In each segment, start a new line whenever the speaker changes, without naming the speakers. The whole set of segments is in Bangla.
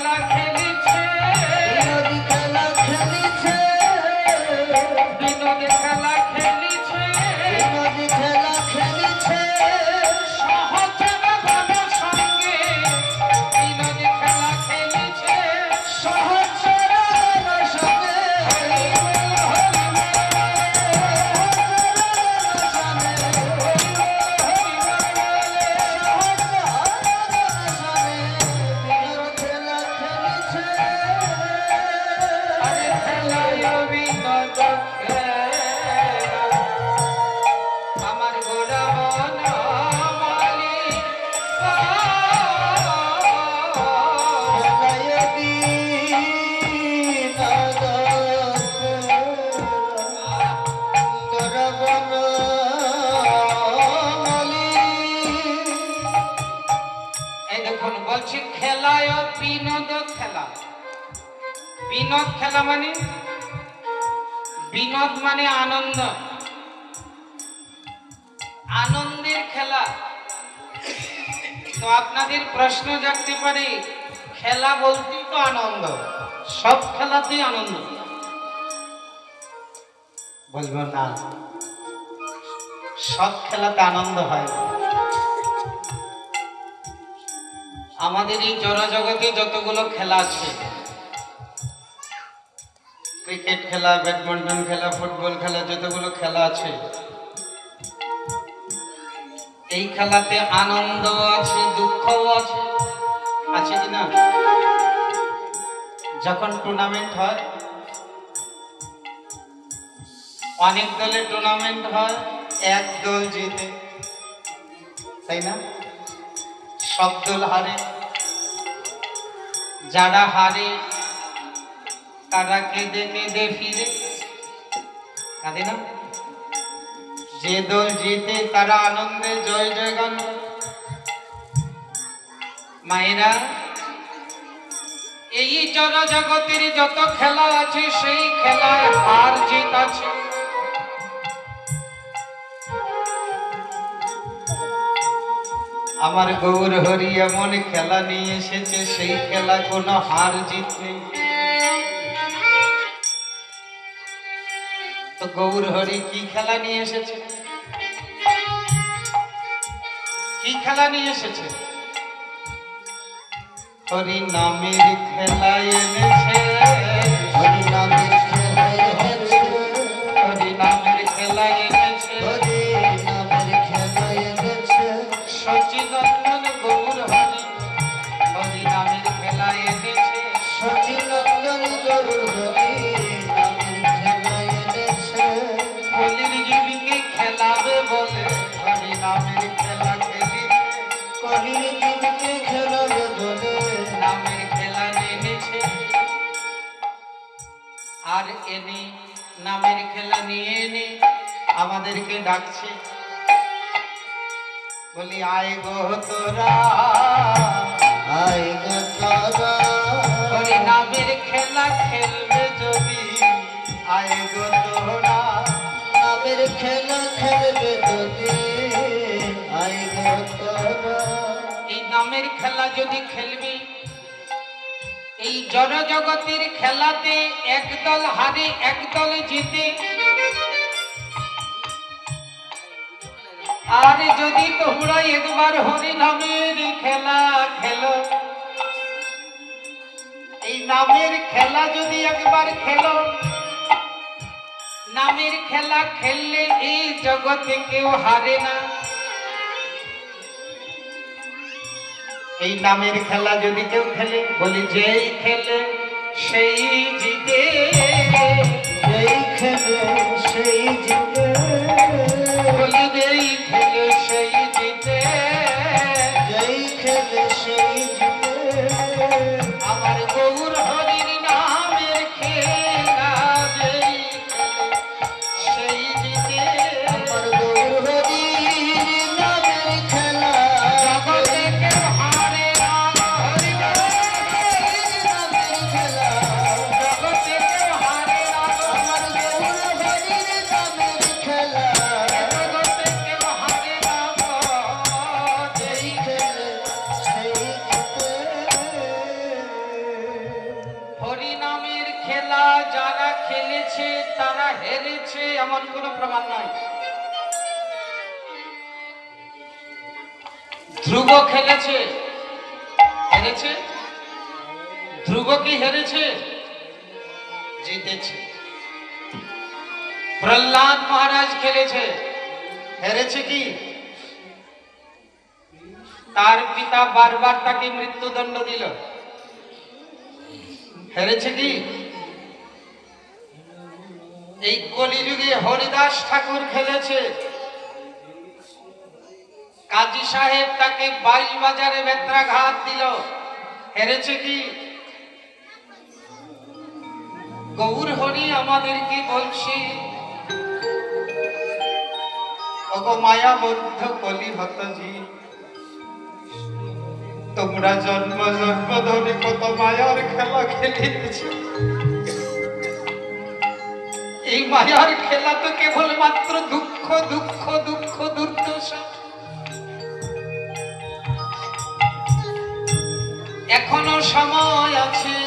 খেলা খেলেছে
বিনোদী খেলা খেলেছে
বিনোদী খেলা খেলেছে
বিনোদী খেলা খেলেছে
সহচর বাবার সঙ্গে বিনোদী খেলা খেলেছে
সহচর বাবার সঙ্গে
আমার গোড়া বনমালী এই দেখুন বলছি খেলায় বিনোদ খেলা বিনোদ খেলা মানে বিনোদ মানে আনন্দ আনন্দের খেলা তো আপনাদের প্রশ্ন জাগতে পারে খেলা বলতেই তো আনন্দ সব খেলাতেই আনন্দ বলবো না সব খেলাতে আনন্দ হয় আমাদের এই জড়জগতে যতগুলো খেলা আছে ক্রিকেট খেলা ব্যাডমিন্টন খেলা ফুটবল খেলা যতগুলো খেলা আছে এই খেলাতে আনন্দ আছে দুঃখও আছে আছে কি না যখন টুর্নামেন্ট হয় অনেক দলের টুর্নামেন্ট হয় এক দল জিতে তাই না সব দল হারে যারা হারে তারা কেঁদে কেঁদে ফিরে কাঁদে না যে দল জিতে তারা আনন্দে জয় জয়গান মায়েরা এই জড়জগতের যত খেলা আছে সেই খেলায় হার জিত আছে আমার গৌর হরি এমন খেলা নিয়ে এসেছে সেই খেলা কোনো হার জিত নেই তো গৌর হরি কি খেলা নিয়ে এসেছে কি খেলা নিয়ে এসেছে হরি নামের খেলা এনেছে
হরি নামের খেলা এনেছে
হরি নামের খেলা এনেছে
হরি নামের খেলা এনেছে
সচিনন্দন গৌর হরি হরি নামের খেলা এনেছে
সচিনন্দন গৌর হরি নামের খেলা এনেছে
কলির জীবীকে খেলাবে বলে হরি নামের খেলা খেলিছে
কলির জীবকে খেলাবে বলে
নামের খেলা এনেছে আর এনে নামের খেলা নিয়ে এনে আমাদেরকে ডাকছে বলি আয় গো তোরা
আয় গো তোরা
হরি নামের খেলা খেলবে যদি আয় গো তোরা
নামের খেলা খেলবে যদি আয় গো তোরা
এই নামের খেলা যদি খেলবি এই জড় জগতের খেলাতে একদল হারে একদল জিতে আর যদি তোমরা একবার হরি নামের খেলা খেলো এই নামের খেলা যদি একবার খেলো নামের খেলা খেললে এই জগতে কেউ হারে না এই নামের খেলা যদি কেউ খেলে বলি যেই খেলে সেই জিতে
যেই খেলে সেই জিতে
বলি যেই খেলে সেই জিতে
যেই খেলে সেই জিতে
আমার গৌর হরির নামের খেলা যেই খেলে সেই জিতে
আমার গৌর হরি নামের খেলা
জগতে কেউ হারে না হরি
নামের খেলা
জগতে কেউ হারে না
আমার গৌর হরি নামের খেলা
জগতে কেউ হারে না খেলেছে তারা হেরেছে এমন কোনো প্রমাণ নাই। ধ্রুব খেলেছে, হেরেছে? ধ্রুব কি হেরেছে? জিতেছে। প্রহ্লাদ মহারাজ খেলেছে, হেরেছে কি? তার পিতা বারবার তাকে মৃত্যুদণ্ড দিল, হেরেছে কি? এই কলিযুগে হরিদাস ঠাকুর খেলেছে, কাজী সাহেব তাকে বাইল বাজারে বেত্রাঘাত দিল, হেরেছে কি? গৌর হরি আমাদেরকে বলছি, ওগো মায়াবদ্ধ কলি হতজি, তোমরা জন্ম জন্ম ধরে কত মায়ার খেলা খেলিতেছ। এই মায়ার খেলা তো কেবলমাত্র দুঃখ দুঃখ দুঃখ দুর্দশা। এখনো সময় আছে,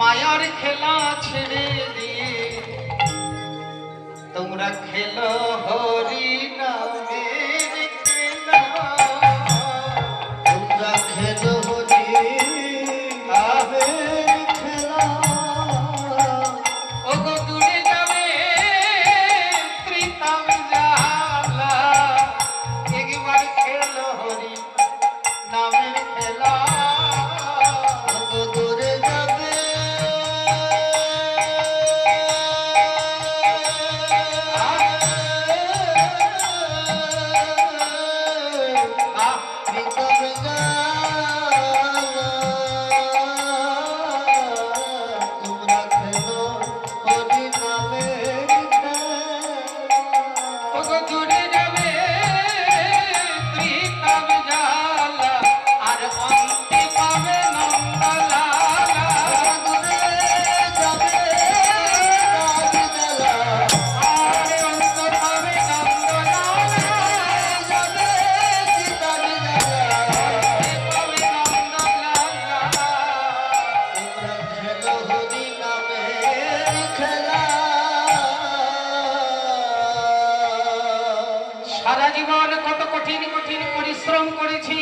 মায়ার খেলা ছেড়ে দিয়ে তোমরা খেলো হরি নামের খেলা।
তোমরা খেলো হরি নামের খেলা।
ওগো দূরে যাবে ত্রিতাম জ্বালা, একবার খেলো হরি নামের খেলা।
ওগো দূরে যাবে বিকল তোমরা খেলো হরি নামের খেলা।
ওগো দূরে যাবে ত্রিতাম জ্বালা, আর অন্তে পাবে নন্দলালা। আর অন্ত পাবে নন্দলালা, অন্তে পাবে নন্দলালা। সারা জীবন কত কঠিন কঠিন পরিশ্রম করেছি,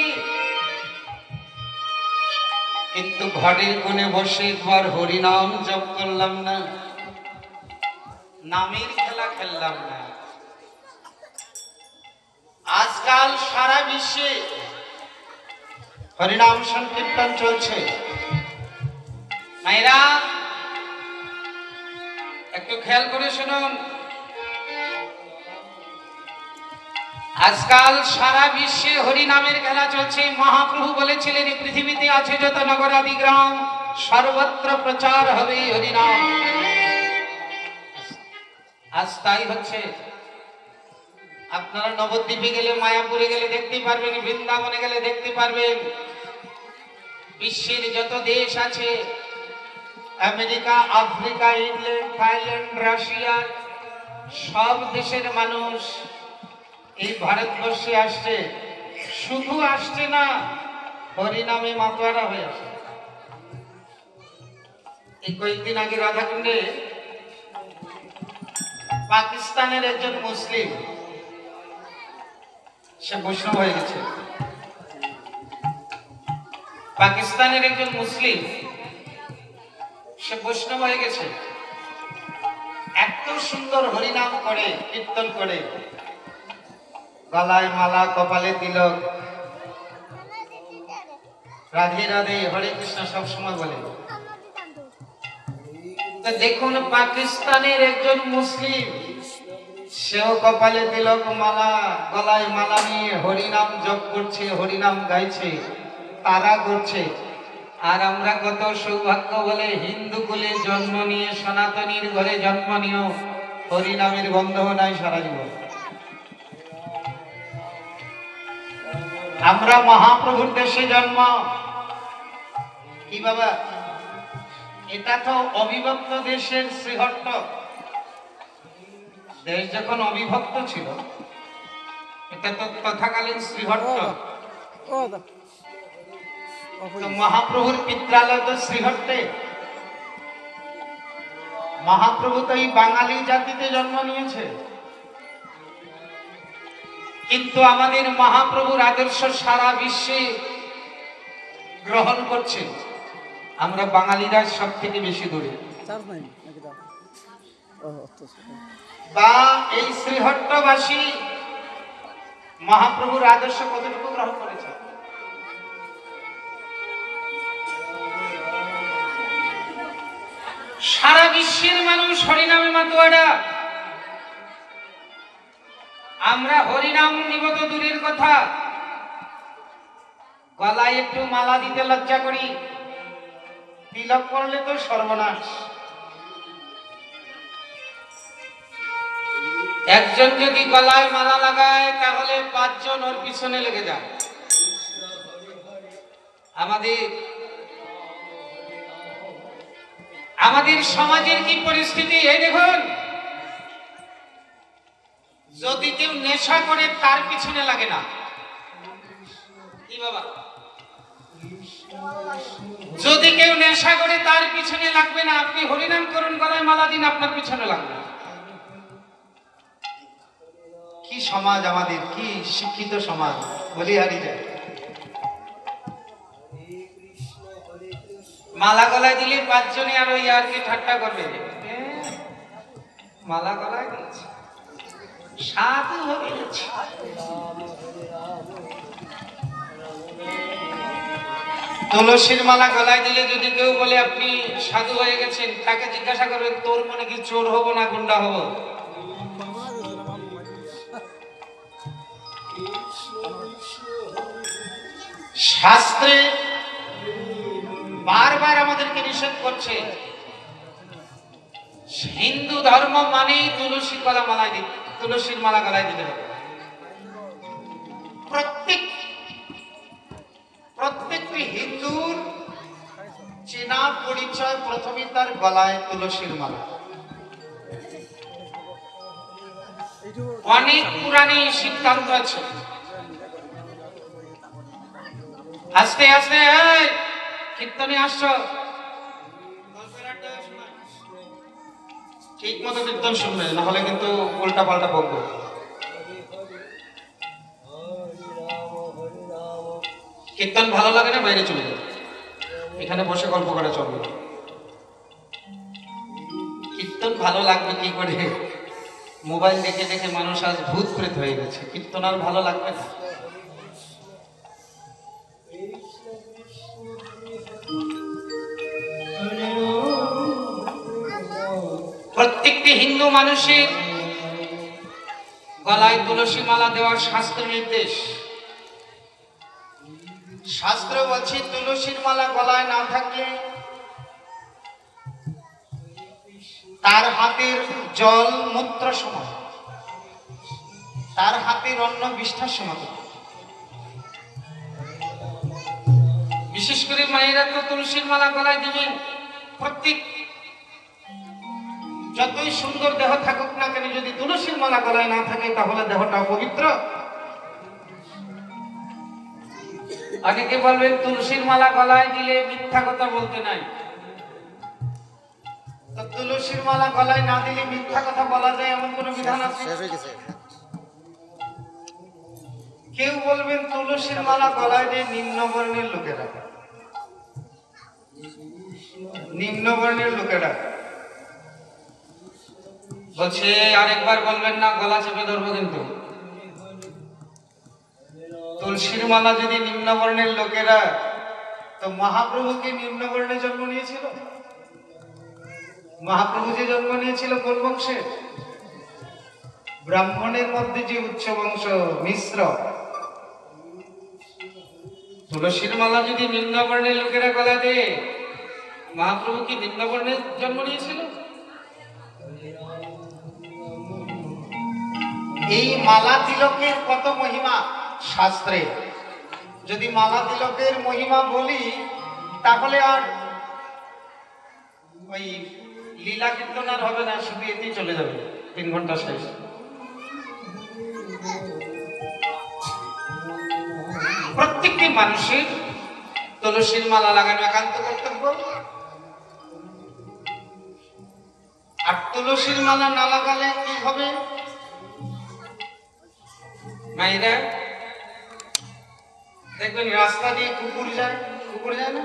কিন্তু ঘরের কোণে বসে একবার হরিনাম জপ করলাম না, নামের খেলা খেললাম না। আজকাল সারা বিশ্বে হরিনাম সংকীর্তন চলছে। মায়েরা একটু খেয়াল করে শুনুন, আজকাল সারা বিশ্বে হরিনামের খেলা চলছে। মহাপ্রভু বলেছিলেন, এই পৃথিবীতে আছে যত নগরাদি গ্রাম, সর্বত্র প্রচার হবে হরিনাম। আজ তাই হচ্ছে। আপনারা নবদ্বীপে গেলে, মায়াপুরে গেলে দেখতে পারবেন, বৃন্দাবনে গেলে দেখতে পারবেন, বিশ্বের যত দেশ আছে, America, Africa, England, Thailand, Russia, সব দেশের মানুষ এই ভারতবর্ষে আসছে। শুধু আসছে না, হরিনামে মাতোয়ারা হয়ে আসে। এই কয়েকদিন আগে রাধাকুণ্ডে পাকিস্তানের একজন মুসলিম, সে বৈষ্ণব হয়ে গেছে। পাকিস্তানের একজন মুসলিম, সে বৈষ্ণব হয়ে গেছে। এত সুন্দর হরিনাম করে, কীর্তন করে, গলায় মালা, কপালে তিলক, রাধে রাধে, হরে কৃষ্ণ সব সময় বলে। তো দেখুন, পাকিস্তানের একজন মুসলিম, সেও কপালে তিলক, মালা, গলায় মালা নিয়ে হরিনাম জপ করছে, হরিনাম গাইছে, তারা করছে। আর আমরা কত সৌভাগ্য বলে হিন্দু কুলে জন্ম নিয়ে, সনাতনীর ঘরে জন্ম নিয়েও হরিনামের গন্ধ নাই সারা জীবন। আমরা মহাপ্রভুর দেশে জন্ম। কি বাবা, এটা তো অবিভক্ত দেশের শ্রীহট্ট। দেশ যখন অবিভক্ত ছিল, এটা তো তথাকালীন শ্রীহট্ট। তো মহাপ্রভুর পিত্রালয় তো শ্রীহট্টে। মহাপ্রভু তো এই বাঙালি জাতিতে জন্ম নিয়েছে, কিন্তু আমাদের মহাপ্রভুর আদর্শ সারা বিশ্বে গ্রহণ করছে। আমরা বাঙালিরা সব থেকে বেশি দূরে। বা এই শ্রীহট্টবাসী মহাপ্রভুর আদর্শ কতটুকু গ্রহণ করেছে? সারা বিশ্বের মানুষ হরিনামে মাতোয়ারা। আমরা হরিনাম নিব তো দূরের কথা, গলায় একটু মালা দিতে লজ্জা করি, তিলক করলে তো সর্বনাশ। একজন যদি গলায় মালা লাগায় তাহলে 5 জন ওর পিছনে লেগে যায়। আমাদের সমাজের কি পরিস্থিতি এই দেখুন, যদি কেউ নেশা করে তার পিছনে লাগে না। কি বাবা, যদি কেউ নেশা করে তার পিছনে লাগবে না। আপনি হরিনাম করুন, গলায় মালা দিন, আপনার পিছনে লাগবে না। কি সমাজ আমাদের, কি শিক্ষিত সমাজ, বলি হারিয়ে যায়। মালা গলায় দিলে 5 জনে আর ওই আর কি ঠাট্টা করবে, মালা গলায় দিয়েছে, সাধু হয়ে গেছে। তুলসীর মালা গলায় দিলে যদি কেউ বলে আপনি সাধু হয়ে গেছেন, তাকে জিজ্ঞাসা করবেন তোর মনে কি চোর হব না গুন্ডা হব? শাস্ত্রে বারবার আমাদেরকে নিষেধ করছে, হিন্দু ধর্ম মানেই তুলসীর মালা গলায় দিতে হবে। প্রত্যেকটি হিন্দুর চেনা পরিচয় প্রথমে তার গলায় তুলসীর মালা। অনেক পুরাণে সিদ্ধান্ত আছে। আস্তে আস্তে কীর্তনে আসছো, ঠিক মতো কীর্তন শুনবে, না হলে কিন্তু উল্টা পাল্টা বলবো। কীর্তন ভালো লাগে না, বাইরে চলে যাবে, এখানে বসে গল্প করে চলবে। কীর্তন ভালো লাগবে কি করে? মোবাইল দেখে দেখে মানুষ আজ ভূত প্রেত হয়ে গেছে, কীর্তন আর ভালো লাগবে না। প্রত্যেকটি হিন্দু মানুষের গলায় তুলসী মালা দেওয়ার শাস্ত্র নির্দেশ। শাস্ত্র বলছে তুলসীর মালা গলায় না থাকলে তার হাতের জল মূত্র সমান, তার হাতের অন্ন বিষ্ঠার সমান। বিশেষ করে মায়েরা তো তুলসীর মালা গলায় দিবেন। প্রত্যেক যতই সুন্দর দেহ থাকুক না কেন, যদি তুলসীর মালা গলায় না থাকে তাহলে দেহটা অপবিত্র। অনেকে বলবেন তুলসীর মালা গলায় দিলে মিথ্যা কথা বলতে নাই। তো তুলসীর মালা গলায় না দিলে মিথ্যা কথা বলা যায় এমন কোন বিধান আছে? কেউ বলবেন তুলসীর মালা গলায় দিয়ে নিম্নবর্ণের লোকেরা, নিম্নবর্ণের লোকেরা বলছে আরেকবার বলবেন না, গলা চেপে ধরবো। কিন্তু তুলসীর মালা যদি নিম্নবর্ণের লোকেরা, তো মহাপ্রভু কি নিম্নবর্ণে জন্ম নিয়েছিল? মহাপ্রভু যে জন্ম নিয়েছিল কোন বংশে? ব্রাহ্মণের মধ্যে যে উচ্চ বংশ মিশ্র। তুলসীর মালা যদি নিম্নবর্ণের লোকেরা গলা দেয়, মহাপ্রভু কি নিম্নবর্ণে জন্ম নিয়েছিল? এই মালা তিলকের কত মহিমা শাস্ত্রে। যদি মালা তিলকের মহিমা বলি তাহলে আর ওই লীলা কীর্তন আর হবে না, শুধু এতেই চলে যাবে, 3 ঘন্টা শেষ। প্রত্যেকটি মানুষের তুলসীর মালা লাগানো একান্ত কর্তব্য। আর তুলসীর মালা না লাগালে কি হবে মায়েরা? দেখবেন রাস্তা দিয়ে কুকুর যায় না?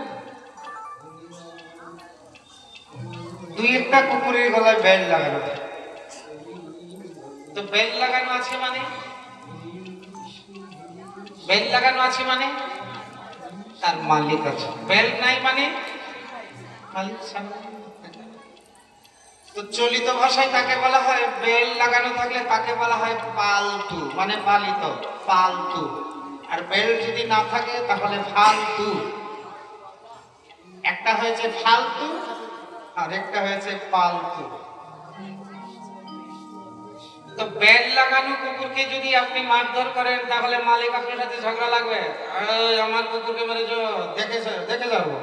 দুই একটা কুকুরের গলায় বেল্ট লাগানো থাকে। তো বেল্ট লাগানো আছে মানে তার মালিক আছে। বেল্ট নাই মানে মালিক ছাড়া। তো চলিত ভাষায় তাকে বলা হয়, বেল্ট লাগানো থাকলে তাকে বলা হয় পালতু, মানে পালিত, পালতু। আর বেল্ট যদি না থাকে তাহলে ফালতু। একটা হয়েছে ফালতু আর একটা হয়েছে পালতু। তো বেল্ট লাগানো কুকুরকে যদি আপনি মারধর করেন তাহলে মালিক আপনার সাথে ঝগড়া লাগবে। আমার কুকুরকে মেরেছো, দেখে যাবো।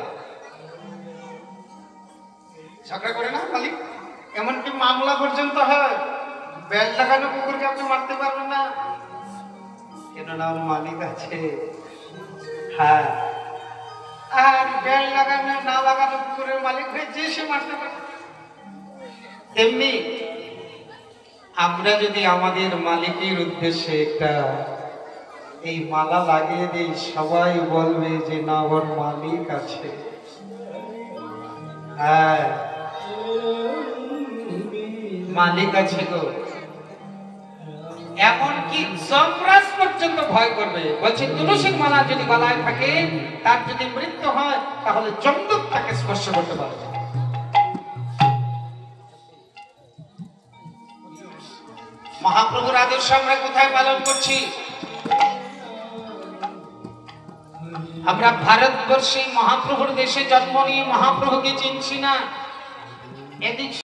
ঝগড়া করে না মালিক? এমনকি মামলা পর্যন্ত হয়। বেল্ট লাগানো কুকুরকে আপনি মারতে পারবেন না, কেননা মালিক আছে। হ্যাঁ, আর বেল্ট লাগানো না লাগানো কুকুরের মালিক হয়ে যে সে মারতে পারে। তেমনি আমরা যদি আমাদের মালিকের উদ্দেশ্যে একটা এই মালা লাগিয়ে দিই, সবাই বলবে যে না, ওর মালিক আছে। হ্যাঁ, মালিক আছে গো। এমনকি যমরাজ পর্যন্ত ভয় করবে। বলছে তুলসীর মালা যদি গলায় থাকে, তার যদি মৃত্যু হয় তাহলে যমদূত তাকে স্পর্শ করতে পারবে। মহাপ্রভুর আদর্শ আমরা কোথায় পালন করছি? আমরা ভারতবর্ষে মহাপ্রভুর দেশে জন্ম নিয়ে মহাপ্রভুকে চিনছি না। এদিক